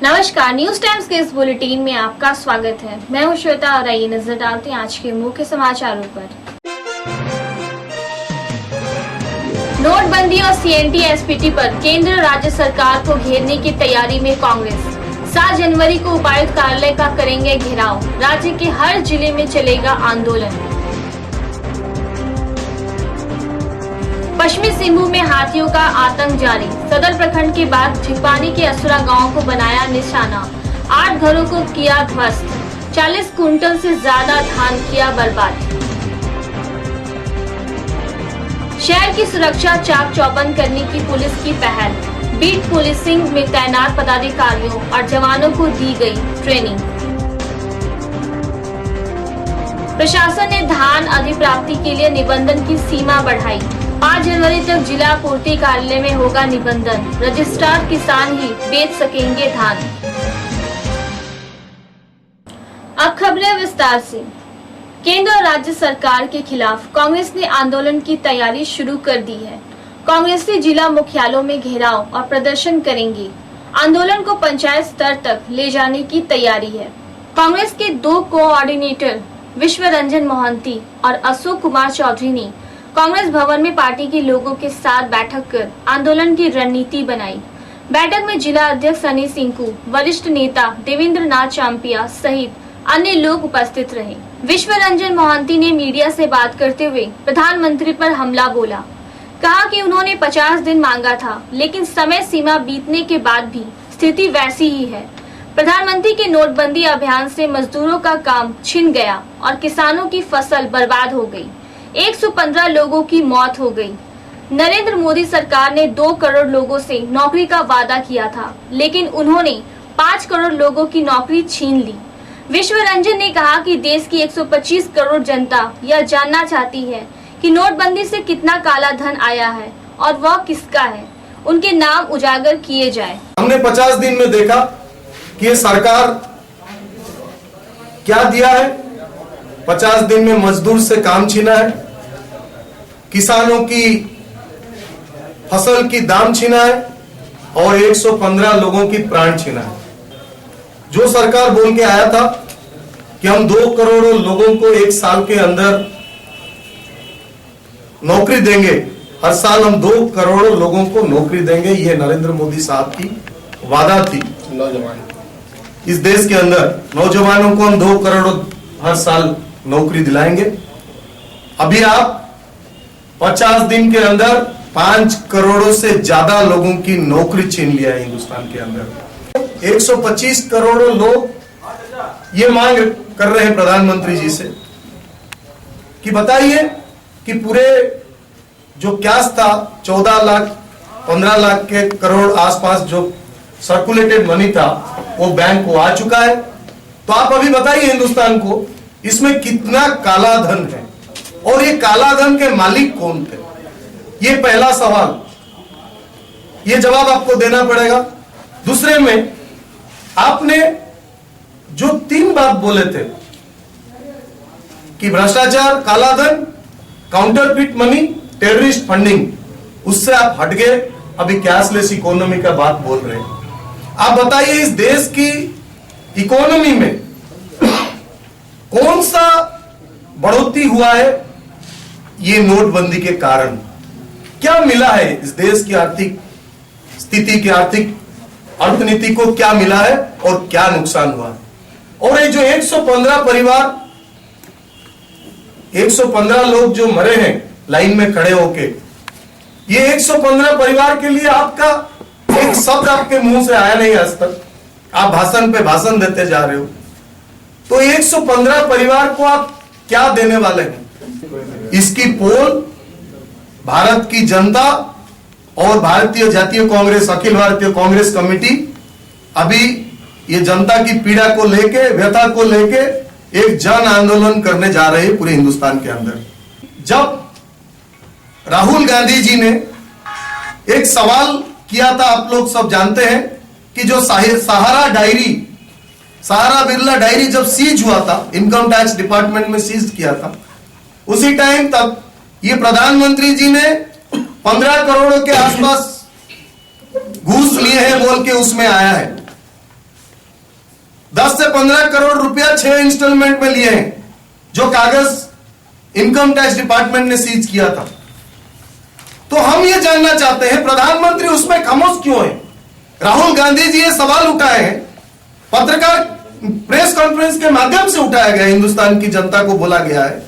नमस्कार, news times के इस बुलेटिन में आपका स्वागत है। मैं हूं श्वेता और आइए नजर डालते हैं आज के मुख्य समाचारों पर। नोटबंदी और सीएनटी एसपीटी पर केंद्र राज्य सरकार को घेरने की तैयारी में कांग्रेस। 7 जनवरी को उपायुक्त कार्यालय का करेंगे घेराव। राज्य के हर जिले में चलेगा आंदोलन। पश्चिमी सिंहभूम में हाथियों का आतंक जारी। सदर प्रखंड के बाद झिपानी के असुरा गांव को बनाया निशाना। 8 घरों को किया ध्वस्त। 40 कुंटल से ज्यादा धान किया बर्बाद। शहर की सुरक्षा चाक चौबंद करने की पुलिस की पहल। बीट पुलिसिंग में तैनात पदाधिकारियों और जवानों को दी गई ट्रेनिंग। प्रशासन ने धान अधिप्राप्ति के लिए निबंधन की सीमा बढ़ाई। 5 जनवरी तक जिला पूर्ति कार्यालय में होगा निबंधन। रजिस्ट्रार किसान ही बेच सकेंगे धान। अब खबरें विस्तार से। केंद्र और राज्य सरकार के खिलाफ कांग्रेस ने आंदोलन की तैयारी शुरू कर दी है। कांग्रेसी जिला मुख्यालयों में घेराव और प्रदर्शन करेंगे। आंदोलन को पंचायत स्तर तक ले जाने की तैयारी है। कांग्रेस के 2 कोऑर्डिनेटर विश्व रंजन मोहंती और अशोक कुमार चौधरी ने कांग्रेस भवन में पार्टी के लोगों के साथ बैठक कर आंदोलन की रणनीति बनाई। बैठक में जिला अध्यक्ष सनी सिंकू, वरिष्ठ नेता देवेंद्र नाथ चांपिया सहित अन्य लोग उपस्थित रहे। विश्व रंजन मोहंती ने मीडिया से बात करते हुए प्रधानमंत्री पर हमला बोला। कहा कि उन्होंने 50 दिन मांगा था, लेकिन समय सीमा बीतने के बाद भी स्थिति वैसी ही है। प्रधानमंत्री के नोटबंदी अभियान से मजदूरों का काम छिन गया और किसानों की फसल बर्बाद हो गई। 115 लोगों की मौत हो गई। नरेंद्र मोदी सरकार ने 2 करोड़ लोगों से नौकरी का वादा किया था, लेकिन उन्होंने 5 करोड़ लोगों की नौकरी छीन ली। विश्व रंजन ने कहा कि देश की 125 करोड़ जनता यह जानना चाहती है कि नोटबंदी से कितना काला धन आया है और वह किसका है। उनके नाम उजागर किए जाए। हमने 50 दिन में देखा कि ये सरकार क्या दिया है। 50 दिन में मजदूर से काम छीना है, किसानों की फसल की दाम छीना है और 115 लोगों की प्राण छीना है। जो सरकार बोल के आया था कि हम 2 करोड़ लोगों को 1 साल के अंदर नौकरी देंगे, हर साल हम 2 करोड़ लोगों को नौकरी देंगे, ये नरेंद्र मोदी साहब की वादा थी। नौजवान इस देश के अंदर नौजवानों को हम 2 करोड़ हर साल नौकरी दिलाएंगे। अभी आप 50 दिन के अंदर 5 करोड़ से ज्यादा लोगों की नौकरी छीन लिया है हिंदुस्तान के अंदर। 125 करोड़ लोग ये मांग कर रहे हैं प्रधानमंत्री जी से कि बताइए कि पूरे जो कैश था 14 लाख 15 लाख के करोड़ आसपास जो सर्कुलेटेड मनी था वो बैंक को आ चुका है। तो आप अभी बताइए हिंदुस्तान को इसमें कितना काला धन है और ये काला धन के मालिक कौन थे। ये पहला सवाल, ये जवाब आपको देना पड़ेगा। दूसरे में आपने जो 3 बात बोले थे कि भ्रष्टाचार, काला धन, काउंटरफिट मनी, टेररिस्ट फंडिंग, उससे आप हट गए, अभी कैशलेस इकोनॉमी का बात बोल रहे हैं। आप बताइए इस देश की इकोनॉमी में कौन सा बढ़ोतरी हुआ है ये नोटबंदी के कारण? क्या मिला है इस देश की आर्थिक स्थिति की, आर्थिक अर्थनीति को क्या मिला है और क्या नुकसान हुआ? और ये जो 115 परिवार, 115 लोग जो मरे हैं लाइन में खड़े होके, ये 115 परिवार के लिए आपका एक शब्द आपके मुंह से आया नहीं आज तक। आप भाषण पे भाषण देते जा रहे हो। तो 115 परिवार को आप क्या देने वाले हैं? इसकी पोल भारत की जनता और भारतीय जातीय कांग्रेस, अखिल भारतीय कांग्रेस कमेटी अभी ये जनता की पीड़ा को लेके, व्यथा को लेके एक जन आंदोलन करने जा रहे हैं पूरे हिंदुस्तान के अंदर। जब राहुल गांधी जी ने एक सवाल किया था, आप लोग सब जानते हैं कि जो सहारा बिरला डायरी जब सीज हुआ था, इनकम टैक्स डिपार्टमेंट में सीज किया था, उसी टाइम तक ये प्रधानमंत्री जी ने 15 करोड़ के आसपास घूस लिए हैं बोल के उसमें आया है। 10 से 15 करोड़ रुपया 6 इंस्टॉलमेंट में लिए हैं, जो कागज इनकम टैक्स डिपार्टमेंट ने सीज किया था। तो हम ये जानना चाहते हैं प्रधानमंत्री उसमें खामोश क्यों है? राहुल गांधी जी ये सवाल उठाए हैं, पत्रकार प्रेस कॉन्फ्रेंस के माध्यम से उठाया गया, हिंदुस्तान की जनता को बोला गया है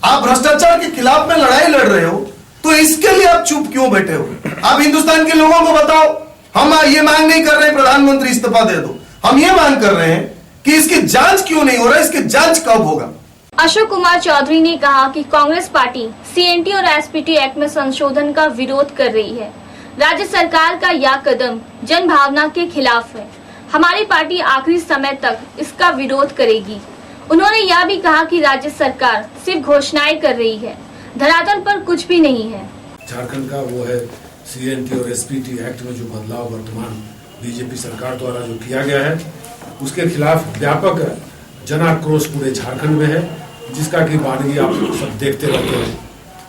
आप भ्रष्टाचार के खिलाफ में लड़ाई लड़ रहे हो, तो इसके लिए आप चुप क्यों बैठे हो? आप हिंदुस्तान के लोगों को बताओ। हम ये मांग नहीं कर रहे प्रधानमंत्री इस्तीफा दे दो, हम ये मांग कर रहे हैं कि इसकी जांच क्यों नहीं हो रहा, इसकी जांच कब होगा? अशोक कुमार चौधरी ने कहा कि कांग्रेस पार्टी सीएनटी और एसपीटी एक्ट में संशोधन का विरोध कर रही है। राज्य सरकार का यह कदम जन भावना के खिलाफ है। हमारी पार्टी आखिरी समय तक इसका विरोध करेगी। उन्होंने यह भी कहा कि राज्य सरकार सिर्फ घोषणाएं कर रही है, धरातल पर कुछ भी नहीं है। झारखंड का वो है सीएनटी और एसपीटी एक्ट में जो बदलाव वर्तमान बीजेपी सरकार द्वारा जो किया गया है, उसके खिलाफ व्यापक जन आक्रोश पूरे झारखंड में है, जिसका की बानगी आप सब देखते रहते हैं।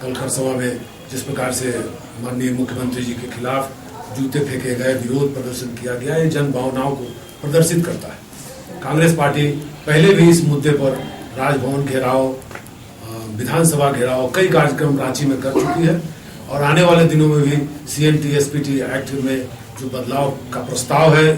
कल खरसवा में जिस प्रकार से माननीय मुख्यमंत्री जी के खिलाफ जूते फेंके गए, विरोध प्रदर्शन किया गया, ये जन भावनाओं को प्रदर्शित करता है। कांग्रेस पार्टी पहले भी इस मुद्दे पर राजभवन घेराव, विधानसभा घेराव, कई कार्यक्रम रांची में कर चुकी है और आने वाले दिनों में भी सीएनटी एसपीटी एक्ट में जो बदलाव का प्रस्ताव है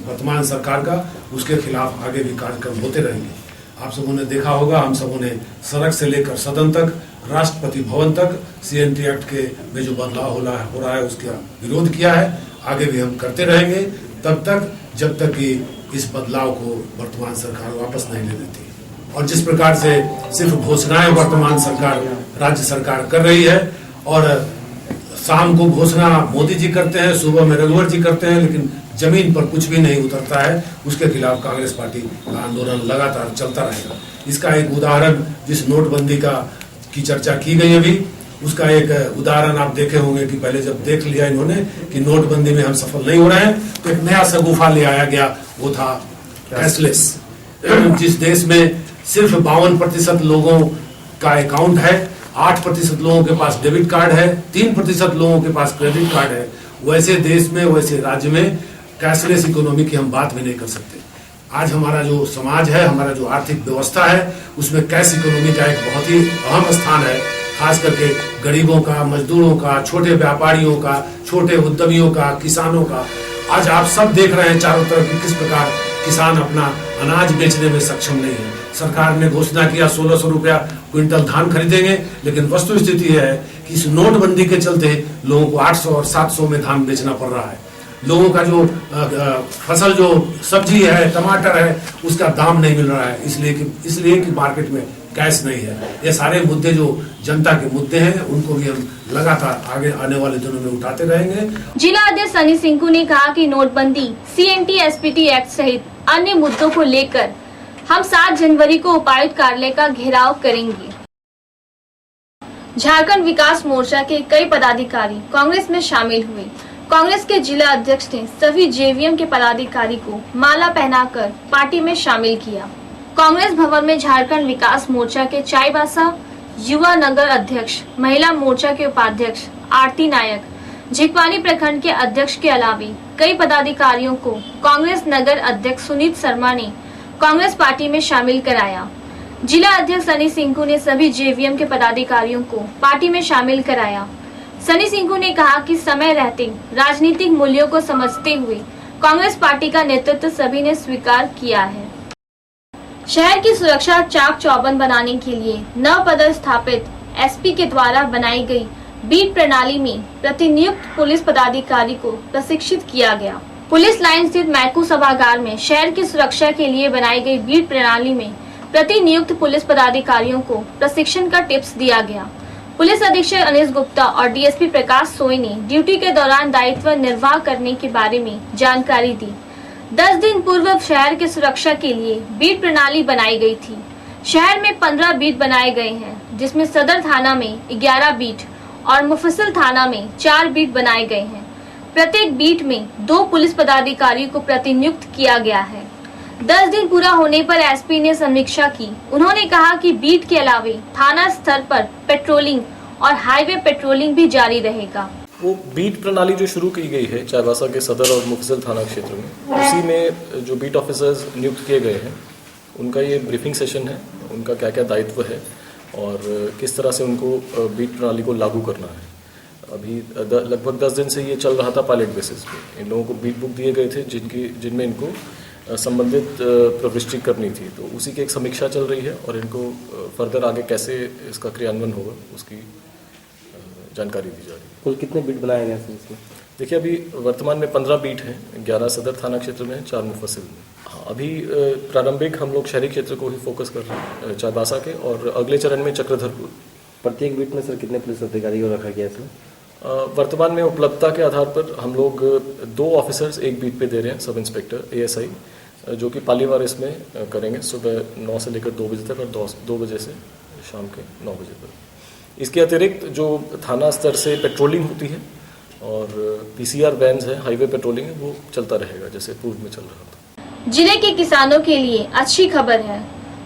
वर्तमान सरकार का, उसके खिलाफ आगे भी कार्यक्रम होते रहेंगे। आप सबों ने देखा होगा, हम सबों ने सड़क से लेकर सदन तक, राष्ट्रपति भवन तक सीएनटी एक्ट के में जो बदलाव हो रहा है उसका विरोध किया है। आगे भी हम करते रहेंगे तब तक जब तक कि इस बदलाव को वर्तमान सरकार वापस नहीं ले लेती। और जिस प्रकार से सिर्फ घोषणाएं वर्तमान सरकार, राज्य सरकार कर रही है और शाम को घोषणा मोदी जी करते हैं, सुबह में रघुवर जी करते हैं, लेकिन जमीन पर कुछ भी नहीं उतरता है, उसके खिलाफ कांग्रेस पार्टी का आंदोलन लगातार चलता रहेगा। इसका एक उदाहरण जिस नोटबंदी की चर्चा की गई अभी, उसका एक उदाहरण आप देखे होंगे कि पहले जब देख लिया इन्होंने कि नोटबंदी में हम सफल नहीं हो रहे हैं, तो एक नया शगुफा ले आया गया, वो था कैशलेस। जिस देश में सिर्फ 52% लोगों का अकाउंट है, 8% लोगों के पास डेबिट कार्ड है, 3% लोगों के पास क्रेडिट कार्ड है, वैसे देश में, वैसे राज्य में कैशलेस इकोनॉमी की हम बात भी नहीं कर सकते। आज हमारा जो समाज है, हमारा जो आर्थिक व्यवस्था है, उसमें कैश इकोनॉमी का एक बहुत ही अहम स्थान है, खास करके गरीबों का, मजदूरों का, छोटे व्यापारियों का, छोटे उद्यमियों का, किसानों का। आज आप सब देख रहे हैं चारों तरफ कि किस प्रकार किसान अपना अनाज बेचने में सक्षम नहीं है। सरकार ने घोषणा किया 1600 रुपया क्विंटल धान खरीदेंगे, लेकिन वस्तु स्थिति है कि इस नोटबंदी के चलते लोगों को 800 और 700 में धान बेचना पड़ रहा है। लोगों का जो फसल, जो सब्जी है, टमाटर है, उसका दाम नहीं मिल रहा है, इसलिए कि मार्केट में कैश नहीं है। ये सारे मुद्दे जो जनता के मुद्दे हैं, उनको भी हम लगातार आगे आने वाले दिनों में उठाते रहेंगे। जिला अध्यक्ष सनी सिंकू ने कहा कि नोटबंदी, सीएनटी एसपीटी एक्ट सहित अन्य मुद्दों को लेकर हम 7 जनवरी को उपायुक्त कार्यालय का घेराव करेंगे। झारखंड विकास मोर्चा के कई पदाधिकारी कांग्रेस में शामिल हुए। कांग्रेस के जिला अध्यक्ष ने सभी जेवीएम के पदाधिकारी को माला पहनाकर पार्टी में शामिल किया। कांग्रेस भवन में झारखंड विकास मोर्चा के चाईबासा युवा नगर अध्यक्ष, महिला मोर्चा के उपाध्यक्ष आरती नायक, झिकवानी प्रखंड के अध्यक्ष के अलावे कई पदाधिकारियों को कांग्रेस नगर अध्यक्ष सुनीत शर्मा ने कांग्रेस पार्टी में शामिल कराया। जिला अध्यक्ष सनी सिंकू ने सभी जेवीएम के पदाधिकारियों को पार्टी में शामिल कराया। सनी सिंकू ने कहा कि समय रहते राजनीतिक मूल्यों को समझते हुए कांग्रेस पार्टी का नेतृत्व सभी ने स्वीकार किया है। शहर की सुरक्षा चाक चौबंद बनाने के लिए नव पदस्थापित एसपी के द्वारा बनाई गई बीट प्रणाली में प्रतिनियुक्त पुलिस पदाधिकारी को प्रशिक्षित किया गया। पुलिस लाइन स्थित मैकू सभागार में शहर की सुरक्षा के लिए बनाई गई बीट प्रणाली में प्रतिनियुक्त पुलिस पदाधिकारियों को प्रशिक्षण का टिप्स दिया गया। पुलिस अधीक्षक अनिश गुप्ता और डीएसपी प्रकाश सोई ने ड्यूटी के दौरान दायित्व निर्वाह करने के बारे में जानकारी दी। 10 दिन पूर्व शहर की सुरक्षा के लिए बीट प्रणाली बनाई गई थी। शहर में 15 बीट बनाए गए हैं, जिसमें सदर थाना में 11 बीट और मुफस्सिल थाना में 4 बीट बनाए गए हैं। प्रत्येक बीट में 2 पुलिस पदाधिकारी को प्रतिनियुक्त किया गया है। 10 दिन पूरा होने पर एसपी ने समीक्षा की। उन्होंने कहा कि बीट के अलावे थाना स्तर पर पेट्रोलिंग और हाईवे पेट्रोलिंग भी जारी रहेगा। वो बीट प्रणाली जो शुरू की गई है चाईबासा के सदर और मुफस्सिल थाना क्षेत्र में, उसी में जो बीट ऑफिसर्स नियुक्त किए गए हैं उनका ये ब्रीफिंग सेशन है, उनका क्या क्या दायित्व है और किस तरह से उनको बीट प्रणाली को लागू करना है। अभी लगभग 10 दिन से ये चल रहा था पायलट बेसिस पे। इन लोगों को बीट बुक दिए गए थे जिनमें इनको संबंधित प्रविष्टि करनी थी, तो उसी की एक समीक्षा चल रही है और इनको फर्दर आगे कैसे इसका क्रियान्वयन होगा उसकी जानकारी दी जा रही है। कुल कितने बीट बनाए गए हैं इसमें? देखिए अभी वर्तमान में 15 बीट हैं, 11 सदर थाना क्षेत्र में, 4 मुफस्सिल में। हाँ, अभी प्रारंभिक हम लोग शहरी क्षेत्र को ही फोकस कर रहे हैं चाईबासा के, और अगले चरण में चक्रधरपुर। प्रत्येक बीट में सर कितने पुलिस अधिकारी को रखा गया इसमें? वर्तमान में उपलब्धता के आधार पर हम लोग 2 ऑफिसर्स एक बीट पे दे रहे हैं, सब इंस्पेक्टर ASI, जो कि पालीवार इसमें करेंगे सुबह 9 से लेकर 2 बजे तक और 2 बजे से शाम के 9 बजे तक। इसके अतिरिक्त जो थाना स्तर से पेट्रोलिंग होती है और PCR वैन्स है, हाईवे पेट्रोलिंग है, वो चलता रहेगा जैसे पूर्व में चल रहा था। जिले के किसानों के लिए अच्छी खबर है।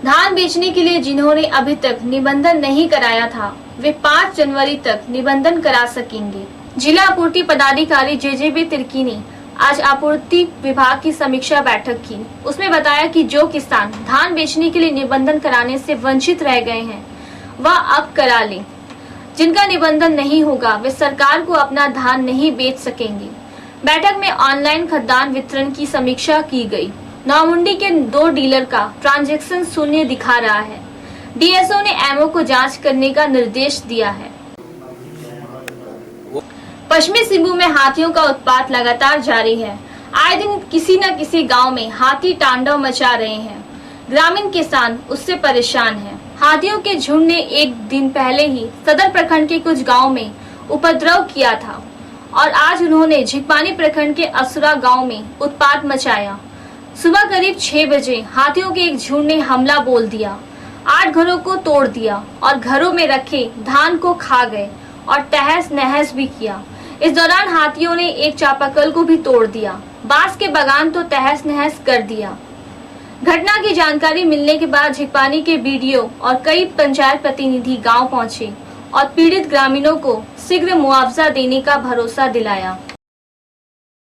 धान बेचने के लिए जिन्होंने अभी तक निबंधन नहीं कराया था, वे 5 जनवरी तक निबंधन करा सकेंगे। जिला आपूर्ति पदाधिकारी JJB तिर्की ने आज आपूर्ति विभाग की समीक्षा बैठक की। उसमें बताया कि जो किसान धान बेचने के लिए निबंधन कराने से वंचित रह गए हैं, वह अब करा लें। जिनका निबंधन नहीं होगा वे सरकार को अपना धान नहीं बेच सकेंगे। बैठक में ऑनलाइन खद्दान वितरण की समीक्षा की गई। नौमुंडी के 2 डीलर का ट्रांजैक्शन शून्य दिखा रहा है। DSO ने MO को जांच करने का निर्देश दिया है। पश्चिमी सिंहभूम में हाथियों का उत्पात लगातार जारी है। आए दिन किसी न किसी गांव में हाथी तांडव मचा रहे हैं। ग्रामीण किसान उससे परेशान हैं। हाथियों के झुंड ने एक दिन पहले ही सदर प्रखंड के कुछ गांव में उपद्रव किया था और आज उन्होंने झिकपानी प्रखंड के असुरा गांव में उत्पात मचाया। सुबह करीब 6 बजे हाथियों के एक झुंड ने हमला बोल दिया, 8 घरों को तोड़ दिया और घरों में रखे धान को खा गए और तहस नहस भी किया। इस दौरान हाथियों ने एक चापाकल को भी तोड़ दिया। बांस के बागान तो तहस नहस कर दिया। घटना की जानकारी मिलने के बाद झिकपानी के BDO और कई पंचायत प्रतिनिधि गांव पहुंचे और पीड़ित ग्रामीणों को शीघ्र मुआवजा देने का भरोसा दिलाया।